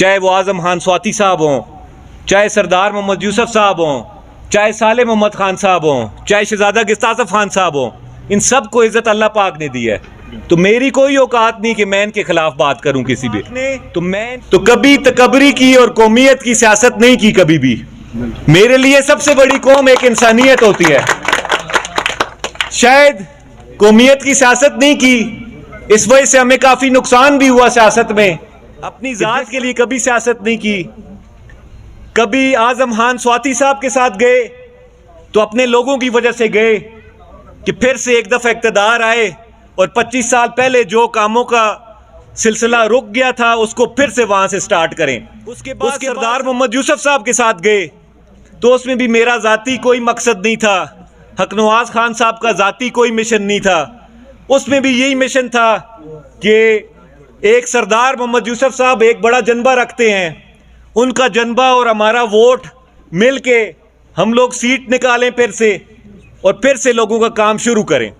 चाहे वो आजम खान स्वाति साहब हों, चाहे सरदार मोहम्मद यूसुफ साहब हों, चाहे साले मोहम्मद खान साहब हों, चाहे शहजादा गिस्तासफ खान साहब हों, इन सब को इज्जत अल्लाह पाक ने दी है। तो मेरी कोई औकात नहीं कि मैं इनके खिलाफ बात करूं किसी भी। तो कभी तकबरी की और कौमियत की सियासत नहीं की कभी भी। मेरे लिए सबसे बड़ी कौम एक इंसानियत होती है। शायद कौमियत की सियासत नहीं की, इस वजह से हमें काफी नुकसान भी हुआ सियासत में। अपनी जात के लिए कभी सियासत नहीं की। कभी आजम खान स्वाति साहब के साथ गए तो अपने लोगों की वजह से गए कि फिर से एक दफा इक़्तिदार आए और 25 साल पहले जो कामों का सिलसिला रुक गया था उसको फिर से वहां से स्टार्ट करें। उसके बाद सरदार मोहम्मद यूसुफ साहब के साथ गए तो उसमें भी मेरा ज़ाती कोई मकसद नहीं था। हकनवाज खान साहब का ज़ाती कोई मिशन नहीं था। उसमें भी यही मिशन था कि एक सरदार मोहम्मद यूसुफ साहब एक बड़ा जनबा रखते हैं, उनका जनबा और हमारा वोट मिल के हम लोग सीट निकालें फिर से और फिर से लोगों का काम शुरू करें।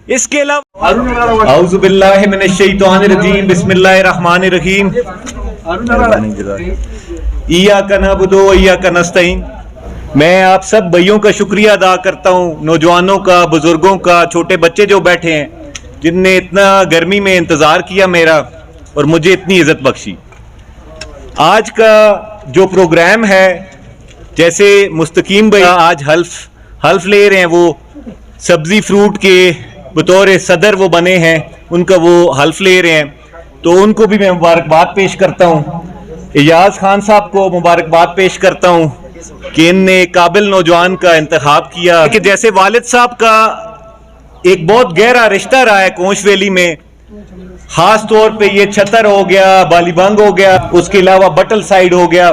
इसके अलावा औज़ु बिल्लाहि मिनश शैतानिर रजीम बिस्मिल्लाहिर्रहमानिर्रहीम इय्याका नअबुदु व इय्याका नस्तईन। मैं आप सब भाइयों का शुक्रिया अदा करता हूँ, नौजवानों का, बुजुर्गों का, छोटे बच्चे जो बैठे हैं जिनने इतना गर्मी में इंतज़ार किया मेरा और मुझे इतनी इज़्ज़त बख्शी। आज का जो प्रोग्राम है, जैसे मुस्तकीम भाई आज हल्फ ले रहे हैं, वो सब्ज़ी फ्रूट के बतौर सदर वो बने हैं, उनका वो हल्फ ले रहे हैं, तो उनको भी मैं मुबारकबाद पेश करता हूँ। इजाज़ खान साहब को मुबारकबाद पेश करता हूँ कि इनने काबिल नौजवान का इंतखाब किया। कि जैसे वालिद साहब का एक बहुत गहरा रिश्ता रहा है कोंच वैली में, खास तौर पे ये छतर हो गया, बालीबंग हो गया, उसके अलावा बटल साइड हो गया,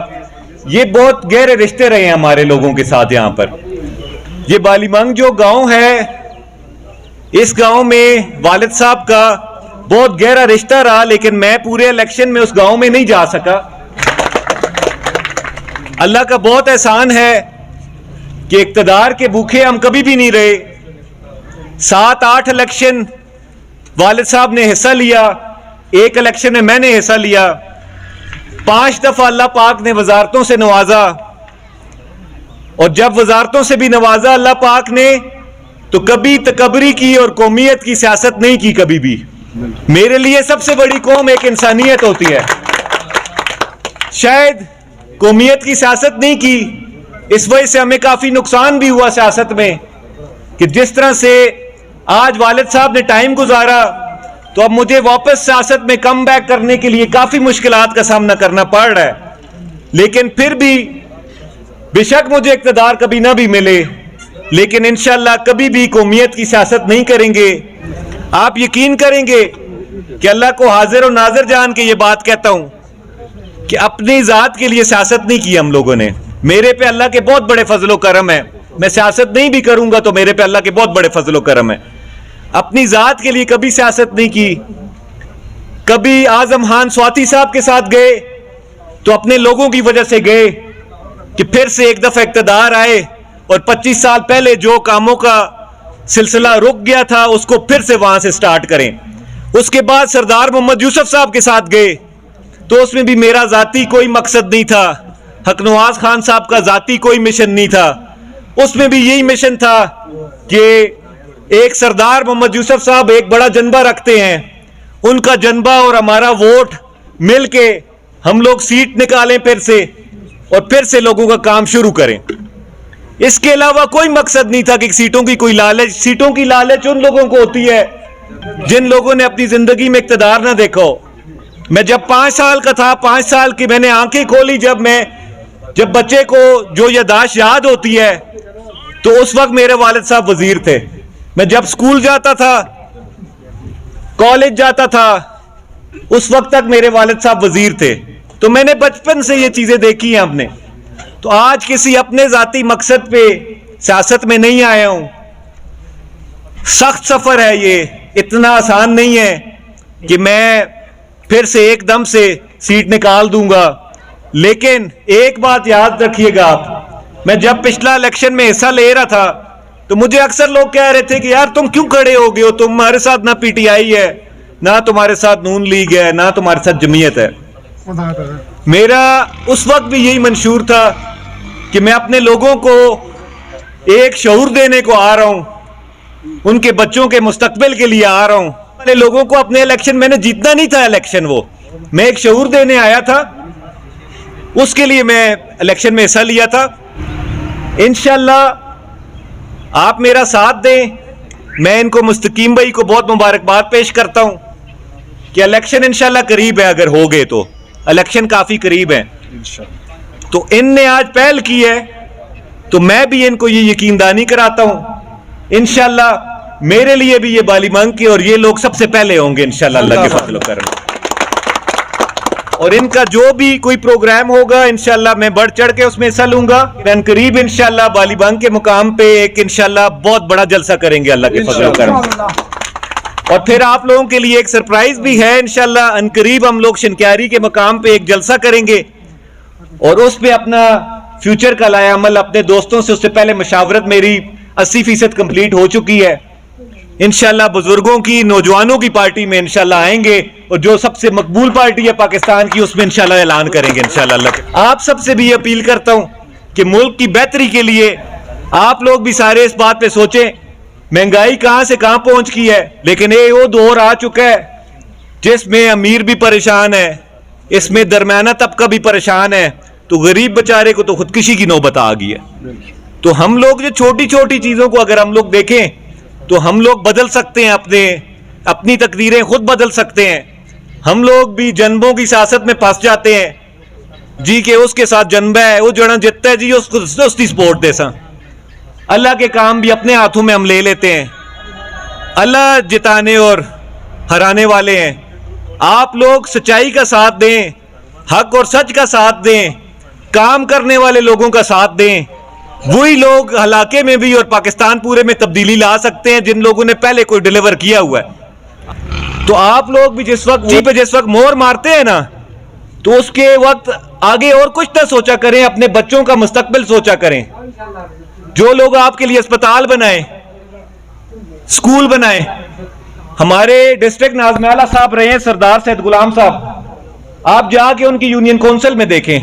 ये बहुत गहरे रिश्ते रहे हैं हमारे लोगों के साथ। यहाँ पर ये बालीबंग जो गांव है, इस गांव में वालिद साहब का बहुत गहरा रिश्ता रहा, लेकिन मैं पूरे इलेक्शन में उस गांव में नहीं जा सका। अल्लाह का बहुत एहसान है कि इक़्तिदार के भूखे हम कभी भी नहीं रहे। 7-8 इलेक्शन वालिद साहब ने हिस्सा लिया, एक इलेक्शन में मैंने हिस्सा लिया। 5 दफा अल्लाह पाक ने वजारतों से नवाजा, और जब वजारतों से भी नवाजा अल्लाह पाक ने, तो कभी तकबरी की और कौमियत की सियासत नहीं की कभी भी। मेरे लिए सबसे बड़ी कौम एक इंसानियत होती है। शायद कौमियत की सियासत नहीं की, इस वजह से हमें काफी नुकसान भी हुआ सियासत में कि जिस तरह से आज वालिद साहब ने टाइम गुजारा, तो अब मुझे वापस सियासत में कम बैक करने के लिए काफी मुश्किलात का सामना करना पड़ रहा है। लेकिन फिर भी बेशक मुझे इक़्तिदार कभी ना भी मिले, लेकिन इंशाअल्लाह कभी भी कौमियत की सियासत नहीं करेंगे। आप यकीन करेंगे कि अल्लाह को हाजिर और नाजिर जान के ये बात कहता हूं कि अपनी जात के लिए सियासत नहीं की हम लोगों ने। मेरे पे अल्लाह के बहुत बड़े फजलो करम है, मैं सियासत नहीं भी करूंगा तो मेरे पे अल्लाह के बहुत बड़े फजलो करम है। अपनी जात के लिए कभी सियासत नहीं की। कभी आजम खान स्वाति साहब के साथ गए तो अपने लोगों की वजह से गए कि फिर से एक दफा इक़्तिदार आए और 25 साल पहले जो कामों का सिलसिला रुक गया था उसको फिर से वहां से स्टार्ट करें। उसके बाद सरदार मोहम्मद यूसुफ साहब के साथ गए तो उसमें भी मेरा ज़ाती कोई मकसद नहीं था। हकनवाज खान साहब का ज़ाती कोई मिशन नहीं था। उसमें भी यही मिशन था कि एक सरदार मोहम्मद यूसुफ साहब एक बड़ा जनबा रखते हैं, उनका जनबा और हमारा वोट मिल के हम लोग सीट निकालें फिर से और फिर से लोगों का काम शुरू करें। इसके अलावा कोई मकसद नहीं था कि सीटों की कोई लालच। सीटों की लालच उन लोगों को होती है जिन लोगों ने अपनी जिंदगी में इक़्तिदार ना देखो। मैं जब 5 साल का था, 5 साल की मैंने आंखें खोली, जब बच्चे को जो यादाश्त याद होती है, तो उस वक्त मेरे वालिद साहब वजीर थे। मैं जब स्कूल जाता था, कॉलेज जाता था, उस वक्त तक मेरे वालिद साहब वजीर थे। तो मैंने बचपन से ये चीजें देखी हैं अपने। तो आज किसी अपने जाती मकसद पे सियासत में नहीं आया हूं। सख्त सफर है ये, इतना आसान नहीं है कि मैं फिर से एकदम से सीट निकाल दूंगा। लेकिन एक बात याद रखिएगा आप, मैं जब पिछला इलेक्शन में हिस्सा ले रहा था तो मुझे अक्सर लोग कह रहे थे कि यार तुम क्यों खड़े हो गए हो, तुम्हारे साथ ना पीटीआई है, ना तुम्हारे साथ नून लीग है, ना तुम्हारे साथ जमीयत है। मेरा उस वक्त भी यही मंशूर था कि मैं अपने लोगों को एक शऊर देने को आ रहा हूं, उनके बच्चों के मुस्तकबिल के लिए आ रहा हूं। अपने लोगों को अपने इलेक्शन, मैंने जीतना नहीं था इलेक्शन, वो मैं एक शऊर देने आया था, उसके लिए मैं इलेक्शन में हिस्सा लिया था। इंशाल्लाह आप मेरा साथ दें। मैं इनको मुस्तकीम भाई को बहुत मुबारकबाद पेश करता हूं कि इलेक्शन इंशाल्लाह करीब है, अगर हो गए तो इलेक्शन काफी करीब है। तो इनने आज पहल की है तो मैं भी इनको ये यकीनदानी कराता हूं इंशाल्लाह मेरे लिए भी ये बाली मांग के और ये लोग सबसे पहले होंगे इंशाल्लाह अल्लाह के फजल करम। और इनका जो भी कोई प्रोग्राम होगा इंशाल्लाह मैं बढ़ चढ़ के उसमें हिस्सा लूंगा। करीब इंशाल्लाह बाली बांग के मुकाम पे एक इंशाल्लाह बहुत बड़ा जलसा करेंगे अल्लाह के फजल करम। और फिर आप लोगों के लिए एक सरप्राइज भी है इंशाल्लाह, अनकरीब हम लोग शनक्यारी के मुकाम पे एक जलसा करेंगे और उस पे अपना फ्यूचर का लाया अमल अपने दोस्तों से, उससे पहले मशावरत मेरी 80% कंप्लीट हो चुकी है। इंशाल्लाह बुजुर्गों की, नौजवानों की पार्टी में इंशाल्लाह आएंगे और जो सबसे मकबूल पार्टी है पाकिस्तान की उसमें इंशाल्लाह ऐलान करेंगे इंशाल्लाह अल्लाह। आप सबसे भी अपील करता हूं कि मुल्क की बेहतरी के लिए आप लोग भी सारे इस बात पे सोचें। महंगाई कहां से कहां पहुंच की है, लेकिन ये वो दौर आ चुका है जिसमें अमीर भी परेशान है, इसमें दरमियाना तबका भी परेशान है, तो गरीब बेचारे को तो खुदकुशी की नौबत आ गई है। तो हम लोग जो छोटी छोटी चीजों को अगर हम लोग देखें तो हम लोग बदल सकते हैं, अपनी तकदीरें खुद बदल सकते हैं। हम लोग भी जन्मों की सियासत में फंस जाते हैं जी के उसके साथ जन्म है, वो जड़ा जितता है जी उसको उसकी सपोर्ट दे सा। अल्लाह के काम भी अपने हाथों में हम ले लेते हैं। अल्लाह जिताने और हराने वाले हैं। आप लोग सच्चाई का साथ दें, हक और सच का साथ दें, काम करने वाले लोगों का साथ दें। वही लोग हलाके में भी और पाकिस्तान पूरे में तब्दीली ला सकते हैं जिन लोगों ने पहले कोई डिलीवर किया हुआ है। तो आप लोग भी जिस वक्त मोहर मारते हैं ना, तो उसके वक्त आगे और कुछ ना सोचा करें, अपने बच्चों का मुस्तकबिल सोचा करें। जो लोग आपके लिए अस्पताल बनाए, स्कूल बनाए, हमारे डिस्ट्रिक्ट नाज़िम आला साहब रहे हैं सरदार सैयद गुलाम साहब, आप जाके उनकी यूनियन काउंसिल में देखें,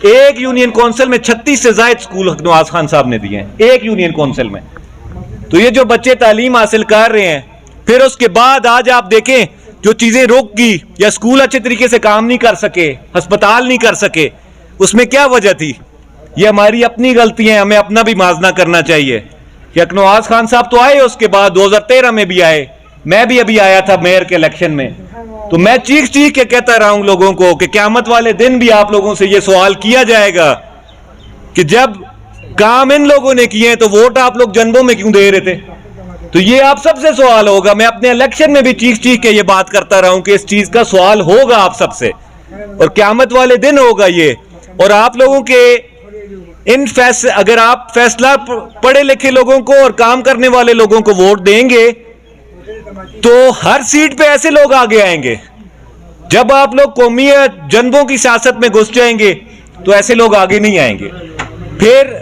एक यूनियन काउंसिल में 36 से ज्यादा स्कूल नवाज खान साहब ने दिए हैं एक यूनियन काउंसिल में। तो ये जो बच्चे तालीम हासिल कर रहे हैं, फिर उसके बाद आज आप देखें जो चीजें रुक गई या स्कूल अच्छे तरीके से काम नहीं कर सके, अस्पताल नहीं कर सके, उसमें क्या वजह थी? ये हमारी अपनी गलती है, हमें अपना भी माजना करना चाहिए। कि नवाज खान साहब तो आए, उसके बाद 2013 में भी आए, मैं भी अभी आया था मेयर के इलेक्शन में, तो मैं चीख चीख के कहता रहा हूं लोगों को कि क़यामत वाले दिन भी आप लोगों से यह सवाल किया जाएगा कि जब काम इन लोगों ने किए हैं तो वोट आप लोग जनबों में क्यों दे रहे थे? तो ये आप सबसे सवाल होगा। मैं अपने इलेक्शन में भी चीख चीख के ये बात करता रहा हूं कि इस चीज का सवाल होगा आप सबसे, और क़यामत वाले दिन होगा ये। और आप लोगों के अगर आप फैसला पढ़े लिखे लोगों को और काम करने वाले लोगों को वोट देंगे तो हर सीट पे ऐसे लोग आगे आएंगे। जब आप लोग कौमियत जनबों की सियासत में घुस जाएंगे तो ऐसे लोग आगे नहीं आएंगे। फिर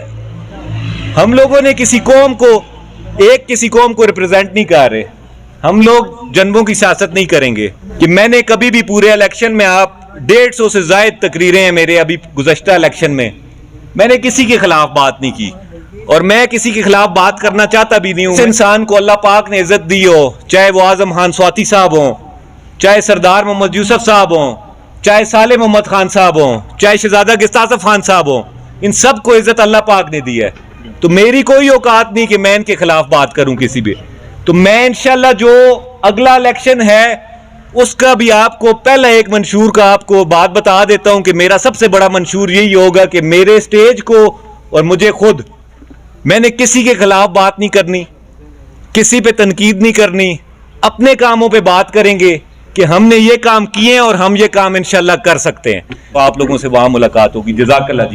हम लोगों ने किसी कौम को रिप्रेजेंट नहीं कर रहे, हम लोग जनबों की सियासत नहीं करेंगे। कि मैंने कभी भी पूरे इलेक्शन में, आप 150 से ज्यादा तकरीरें हैं मेरे अभी गुज़श्ता इलेक्शन में, मैंने किसी के खिलाफ बात नहीं की और मैं किसी के खिलाफ बात करना चाहता भी नहीं हूं। इस इंसान को अल्लाह पाक ने इज्जत दी हो, चाहे वो आजम खान स्वाति साहब हों, चाहे सरदार मोहम्मद यूसुफ साहब हों, चाहे साले मोहम्मद खान साहब हों, चाहे शहजादा गिस्तासफ खान साहब हों, इन सब को इज्जत अल्लाह पाक ने दी है। तो मेरी कोई औकात नहीं कि मैं इनके खिलाफ बात करूं किसी भी। तो मैं इंशाल्लाह जो अगला इलेक्शन है उसका भी आपको पहला एक मंशूर का आपको बात बता देता हूं कि मेरा सबसे बड़ा मंशूर यही होगा कि मेरे स्टेज को और मुझे खुद, मैंने किसी के खिलाफ बात नहीं करनी, किसी पे तनकीद नहीं करनी, अपने कामों पे बात करेंगे कि हमने ये काम किए और हम ये काम इंशाल्लाह कर सकते हैं। तो आप लोगों से वहां मुलाकात होगी। जज़ाकल्लाह।